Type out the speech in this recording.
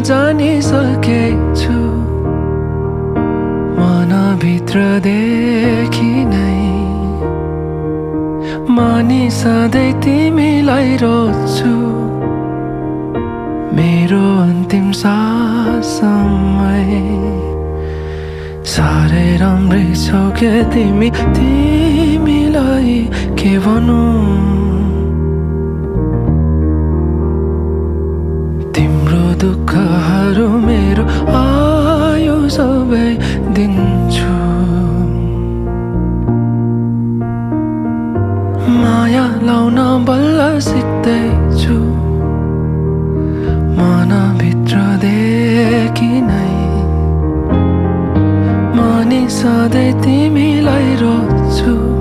जानिसकेछु मनभित्रदेखि नै मानि सधैँ तिमीलाई रोज्छु मेरो अन्तिम साससम्मै साह्रै राम्रै छौ के तिमीलाई के भनौँ तिम्रो दुःखहरू मेरो आयु सबै दिन्छु माया लाउन बल्ल सिक्दैछु मनभित्रदेखि नै मानि सधैँ तिमीलाई रोज्छु